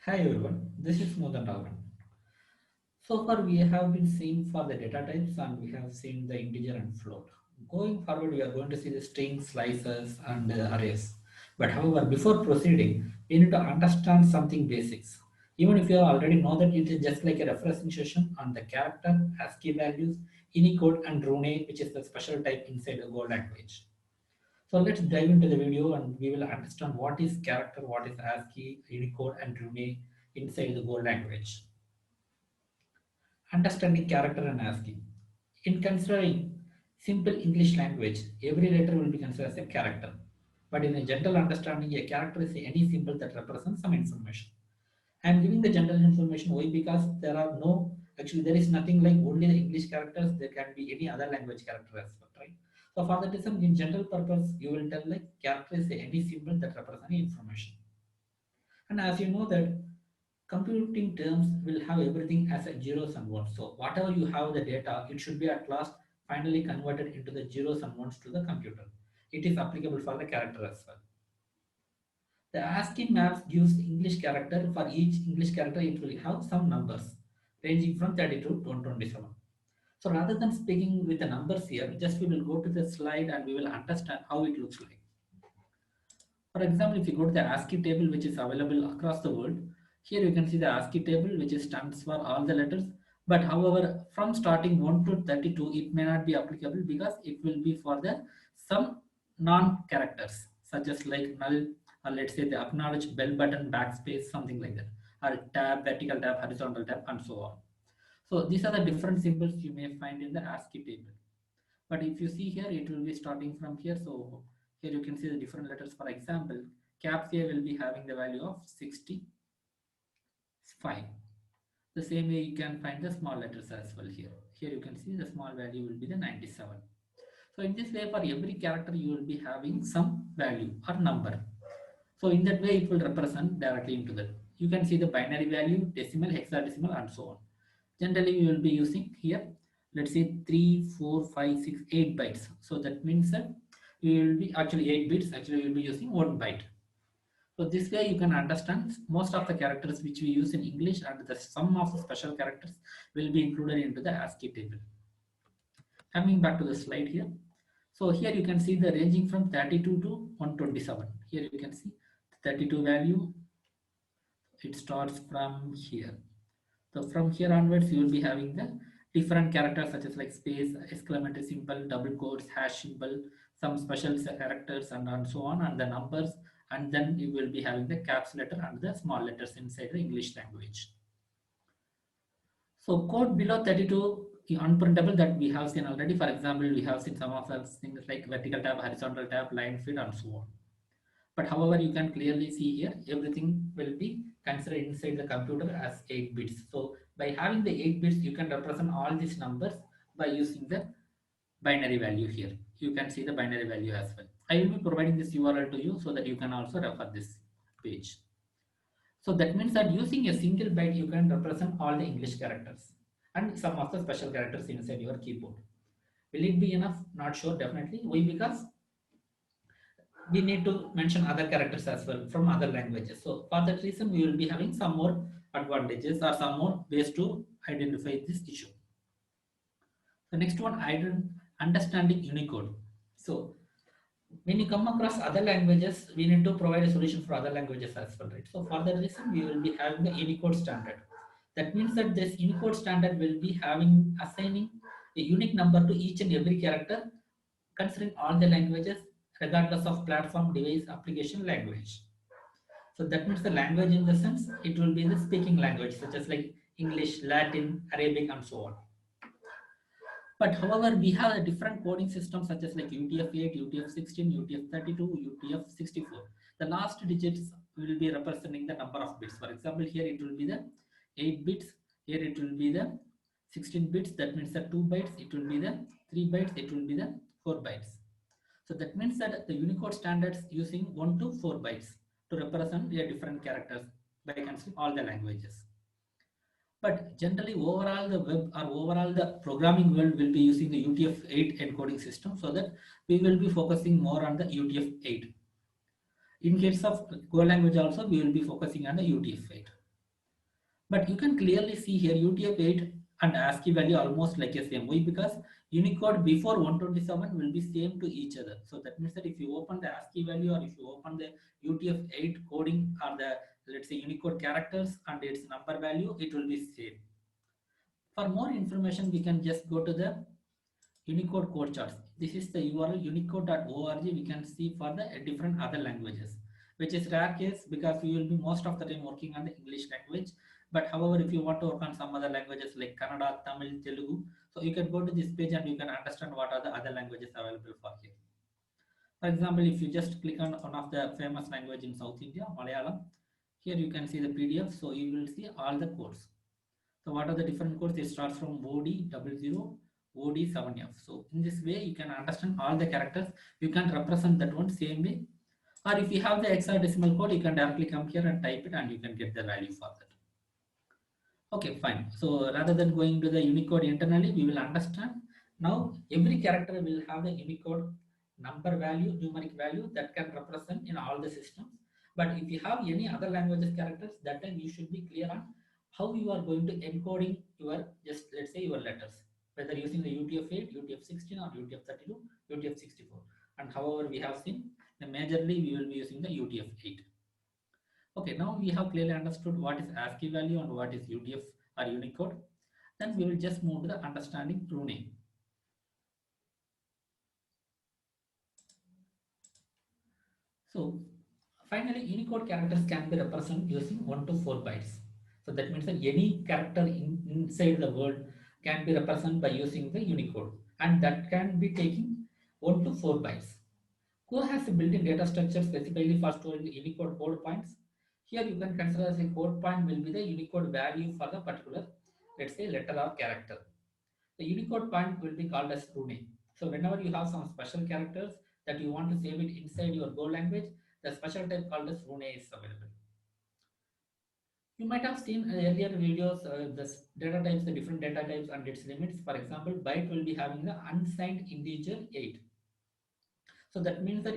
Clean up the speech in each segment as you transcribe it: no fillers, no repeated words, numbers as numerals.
Hi everyone, this is Modan Ravan. So far we have been seeing for the data types and we have seen the integer and float. Going forward we are going to see the strings, slices and arrays. But however before proceeding we need to understand something basics. Even if you already know that it is just like a representation on the character, ASCII values, Unicode and Rune which is the special type inside the Go language. So let's dive into the video and we will understand what is character, what is ASCII, Unicode and Rune inside the Go language. Understanding character and ASCII. In considering simple English language, every letter will be considered as a character. But in a general understanding, a character is any symbol that represents some information. I am giving the general information why because there are no actually there is nothing like only the English characters. There can be any other language character as well, right? So for that reason, in general purpose, you will tell like character is any symbol that represents any information. And as you know that computing terms will have everything as a zeros and ones. So whatever you have the data, it should be at last finally converted into the zeros and ones to the computer. It is applicable for the character as well. The ASCII maps gives the English character. For each English character, it will have some numbers ranging from 32 to 127. So rather than speaking with the numbers here, just we will go to the slide and we will understand how it looks like. For example, if you go to the ASCII table which is available across the world, here you can see the ASCII table which stands for all the letters. But however, from starting 1 to 32, it may not be applicable because it will be for the some non-characters such as like null or let's say the acknowledge bell button, backspace, something like that, or tab, vertical tab, horizontal tab, and so on. So these are the different symbols you may find in the ASCII table. But if you see here, it will be starting from here. So here you can see the different letters. For example, caps A will be having the value of 65. The same way you can find the small letters as well here. Here you can see the small value will be the 97. So in this way, for every character, you will be having some value or number. So in that way, it will represent directly into that. You can see the binary value, decimal, hexadecimal, and so on. Generally, we will be using here, let's say 3, 4, 5, 6, 8 bytes. So that means that we will be actually 8 bits, actually we will be using 1 byte. So this way you can understand most of the characters which we use in English and the sum of the special characters will be included into the ASCII table. Coming back to the slide here. So here you can see the ranging from 32 to 127. Here you can see the 32 value, it starts from here. So from here onwards, you will be having the different characters such as like space, exclamatory symbol, double quotes, hash symbol, some special characters and so on, and the numbers, and then you will be having the caps letter and the small letters inside the English language. So code below 32 unprintable that we have seen already. For example, we have seen some of the things like vertical tab, horizontal tab, line feed, and so on. But however, you can clearly see here, everything will be considered inside the computer as 8 bits. So by having the 8 bits, you can represent all these numbers by using the binary value here. You can see the binary value as well. I will be providing this URL to you so that you can also refer this page. So that means that using a single byte, you can represent all the English characters and some of the special characters inside your keyboard. Will it be enough? Not sure, definitely. Why? Because we need to mention other characters as well from other languages. So for that reason, we will be having some more advantages or some more ways to identify this issue. The next one, understanding Unicode. So when you come across other languages, we need to provide a solution for other languages as well, right? So for that reason, we will be having the Unicode standard. That means that this Unicode standard will be having assigning a unique number to each and every character considering all the languages regardless of platform, device, application, language. So that means the language in the sense it will be the speaking language such as like English, Latin, Arabic, and so on. But however, we have a different coding system such as like UTF-8, UTF-16, UTF-32, UTF-64. The last digits will be representing the number of bits. For example, here it will be the 8 bits. Here it will be the 16 bits. That means the 2 bytes. It will be the 3 bytes. It will be the 4 bytes. So that means that the Unicode standards using 1 to 4 bytes to represent their different characters by considering all the languages. But generally, overall, the web or overall the programming world will be using the UTF-8 encoding system so that we will be focusing more on the UTF-8. In case of Go language also, we will be focusing on the UTF-8. But you can clearly see here UTF-8 and ASCII value almost like a same. Why? Because Unicode before 127 will be same to each other. So that means that if you open the ASCII value or if you open the UTF-8 coding or the, let's say, Unicode characters and its number value, it will be same. For more information, we can just go to the Unicode code charts. This is the URL unicode.org. We can see for the different other languages, which is rare case because we will be most of the time working on the English language. But however, if you want to work on some other languages like Kannada, Tamil, Telugu, so you can go to this page and you can understand what are the other languages available for here. For example, if you just click on one of the famous language in South India, Malayalam, here you can see the PDF. So you will see all the codes. So what are the different codes? It starts from OD00, OD7F. So in this way, you can understand all the characters. You can represent that one same way. Or if you have the hexadecimal code, you can directly come here and type it and you can get the value for that. Okay, fine. So rather than going to the Unicode internally, we will understand. Now every character will have the Unicode number value, numeric value that can represent in all the systems. But if you have any other languages characters, that time you should be clear on how you are going to encoding your, just let's say, your letters, whether using the UTF-8, UTF-16 or UTF-32, UTF-64. And however we have seen, majorly we will be using the UTF-8. Okay, now we have clearly understood what is ASCII value and what is UTF or Unicode. Then we will just move to the understanding Rune. So finally, Unicode characters can be represented using 1 to 4 bytes. So that means that any character inside the word can be represented by using the Unicode, and that can be taking 1 to 4 bytes. Go has a built-in data structure specifically for storing the Unicode code points. Here you can consider as a code point will be the Unicode value for the particular, let's say, letter or character. The Unicode point will be called as Rune. So whenever you have some special characters that you want to save it inside your Go language, the special type called as Rune is available. You might have seen earlier videos, the data types, the different data types and its limits. For example, byte will be having the unsigned integer 8. So that means that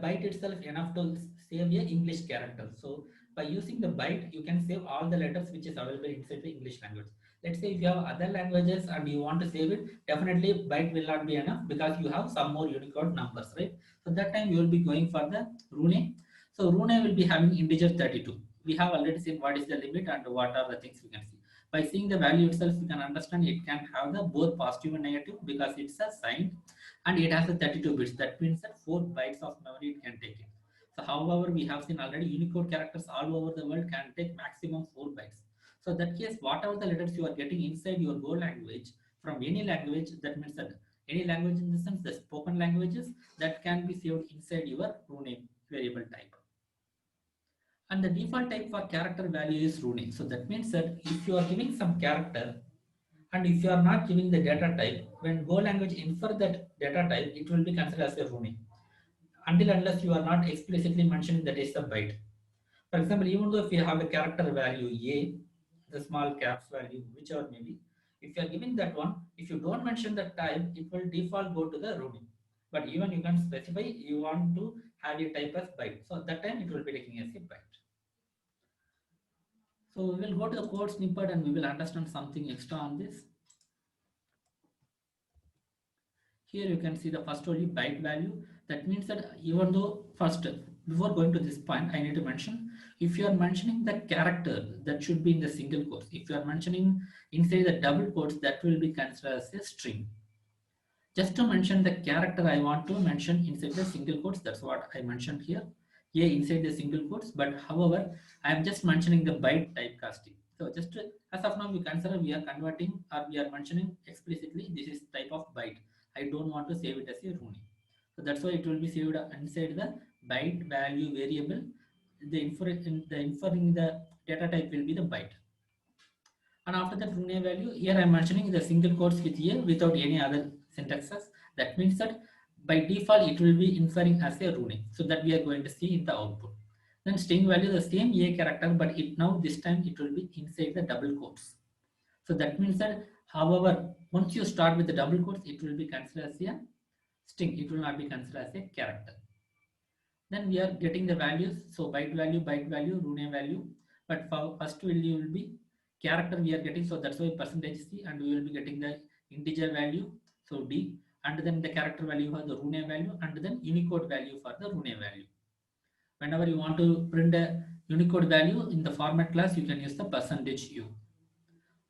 byte itself enough to save a English character. So by using the byte, you can save all the letters which is available inside the English language. Let's say if you have other languages and you want to save it, definitely byte will not be enough because you have some more Unicode numbers, right? So that time you will be going for the Rune. So Rune will be having integer 32. We have already seen what is the limit and what are the things we can see. By seeing the value itself, you can understand it can have the both positive and negative because it's a signed and it has a 32 bits. That means that 4 bytes of memory it can take it. So however, we have seen already Unicode characters all over the world can take maximum 4 bytes. So that case, whatever the letters you are getting inside your Go language from any language, that means that any language in the sense the spoken languages that can be saved inside your Rune variable type. And the default type for character value is Rune. So that means that if you are giving some character and if you are not giving the data type, when Go language infer that data type, it will be considered as a Rune. Until unless you are not explicitly mentioning that is the byte. For example, even though if you have a character value A, the small caps value, whichever may be, if you are giving that one, if you don't mention the type, it will default go to the Rune. But even you can specify you want to have a type as byte. So at that time it will be taking as a byte. So we will go to the code snippet and we will understand something extra on this. Here you can see the first only byte value. That means that even though first, before going to this point, I need to mention, if you are mentioning the character, that should be in the single quotes. If you are mentioning inside the double quotes, that will be considered as a string. Just to mention the character, I want to mention inside the single quotes. That's what I mentioned here. Yeah, inside the single quotes. But however, I am just mentioning the byte typecasting. So just to, as of now, we consider we are converting or we are mentioning explicitly this is type of byte. I don't want to save it as a Rune. So that's why it will be saved inside the byte value variable. The inferring the data type will be the byte. And after that Rune value, here I am mentioning the single quotes with A without any other syntaxes. That means that by default it will be inferring as a Rune. So that we are going to see in the output. Then string value the same A character, but it now this time it will be inside the double quotes. So that means that however, once you start with the double quotes, it will be considered as a string. It will not be considered as a character. Then we are getting the values. So byte value, Rune value. But for first value will be character we are getting, so that's why percentage C, and we will be getting the integer value, so D, and then the character value for the Rune value, and then Unicode value for the Rune value. Whenever you want to print a Unicode value in the format class, you can use the percentage U.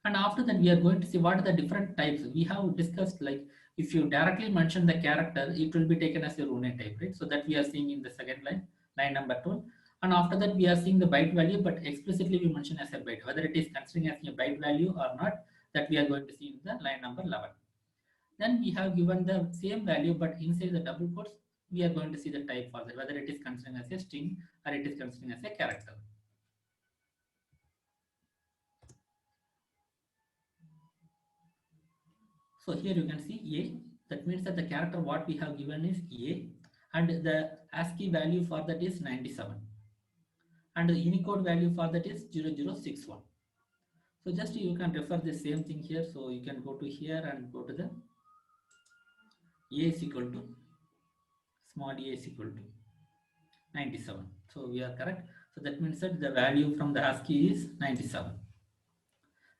And after that, we are going to see what are the different types. We have discussed, like if you directly mention the character, it will be taken as a Rune type, right? So that we are seeing in the second line, line number 12. And after that, we are seeing the byte value, but explicitly we mention as a byte. Whether it is considering as a byte value or not, that we are going to see in the line number 11. Then we have given the same value, but inside the double quotes, we are going to see the type for that, whether it is considering as a string or it is considering as a character. So here you can see A, that means that the character what we have given is A, and the ASCII value for that is 97. And the Unicode value for that is 0061. So just you can refer the same thing here. So you can go to here and go to the A is equal to, small a is equal to 97. So we are correct. So that means that the value from the ASCII is 97.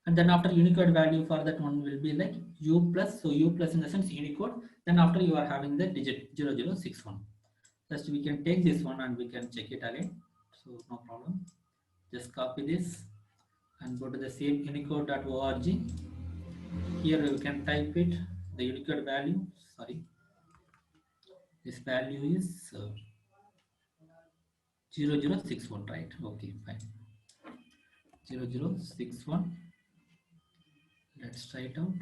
And then after Unicode value for that one will be like U plus, so U plus in the sense Unicode, then after you are having the digit 0061. Just we can take this one and we can check it again, so no problem. Just copy this and go to the same unicode.org. Here you can type it, the Unicode value, sorry, this value is 0061, right? Okay, fine. 0061. Let's try it out.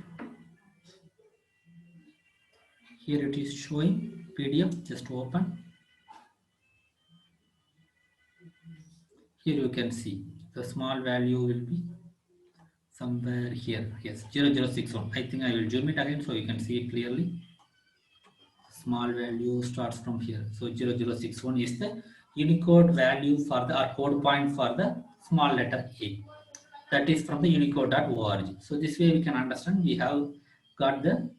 Here it is showing PDF, just open. Here you can see the small value will be somewhere here. Yes, 0061. I think I will zoom it again so you can see it clearly. Small value starts from here. So 0061 is the Unicode value for the, or code point for the small letter A. That is from the unicode.org. So this way we can understand we have got the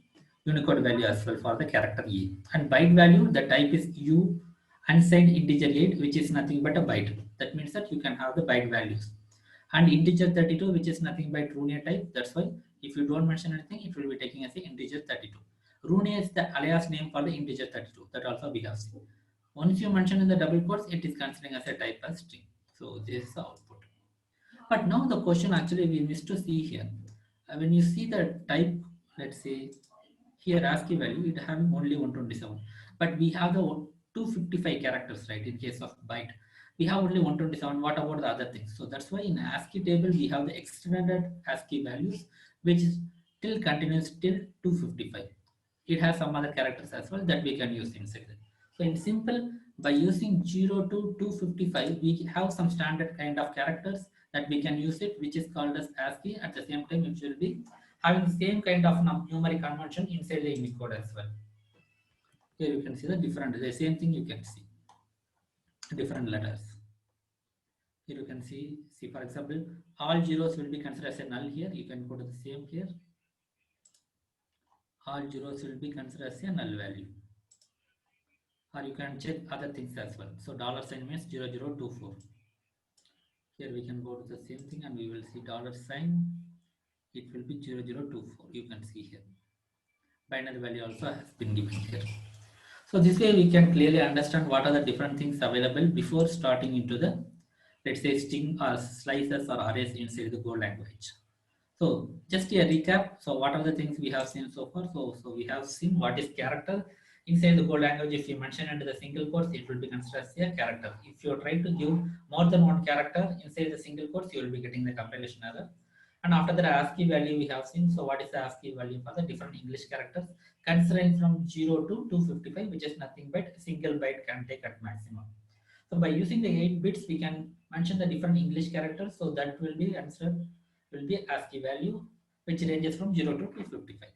Unicode value as well for the character E. And byte value, the type is U unsigned integer 8, which is nothing but a byte. That means that you can have the byte values. And integer 32, which is nothing but Rune type. That's why if you don't mention anything, it will be taking as a integer 32. Rune is the alias name for the integer 32. That also we have seen. Once you mention in the double quotes, it is considering as a type as string. So this is the output. But now the question actually we missed to see here. When you see the type, let's say here ASCII value, it having only 127. But we have the 255 characters, right? In case of byte, we have only 127. What about the other things? So that's why in ASCII table we have the extended ASCII values, which is still continues till 255. It has some other characters as well that we can use inside it. So in simple, by using 0 to 255, we have some standard kind of characters that we can use it, which is called as ASCII. At the same time, it will be having the same kind of numeric convention inside the Unicode as well. Here you can see the same thing you can see, different letters. Here you can see for example, all zeros will be considered as a null here. You can go to the same here. All zeros will be considered as a null value. Or you can check other things as well. So $sign means 0024. Here we can go to the same thing and we will see $sign. It will be 0024. You can see here. Binary value also has been given here. So this way we can clearly understand what are the different things available before starting into the, let's say, string or slices or arrays inside the Go language. So just a recap. So what are the things we have seen so far? So we have seen what is character. Inside the Go language, if you mention into the single quotes, it will be considered as a character. If you try to give more than one character inside the single quotes, you will be getting the compilation error. And after that ASCII value we have seen. So what is the ASCII value for the different English characters? Considering from 0 to 255, which is nothing but single byte can take at maximum. So by using the 8 bits, we can mention the different English characters. So that will be answered, will be ASCII value, which ranges from 0 to 255.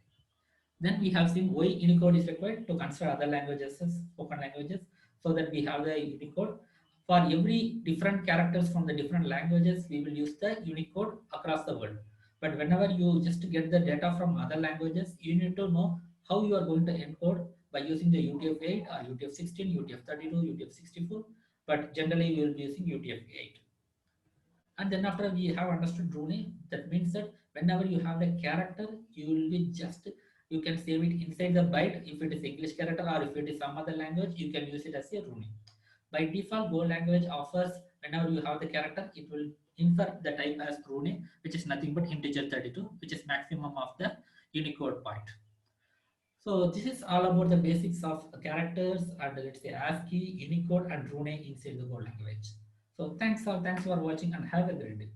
Then we have seen why Unicode is required to consider other languages as spoken languages, so that we have the Unicode. For every different characters from the different languages, we will use the Unicode across the world. But whenever you just get the data from other languages, you need to know how you are going to encode by using the UTF-8 or UTF-16, UTF-32, UTF-64. But generally, we will be using UTF-8. And then after we have understood Rune, that means that whenever you have a character, you will be just, you can save it inside the byte. If it is English character or if it is some other language, you can use it as a Rune. By default, Go language offers whenever you have the character, it will infer the type as Rune, which is nothing but integer 32, which is maximum of the Unicode byte. So this is all about the basics of characters and let's say ASCII, Unicode, and Rune inside the Go language. So thanks for watching and have a great day.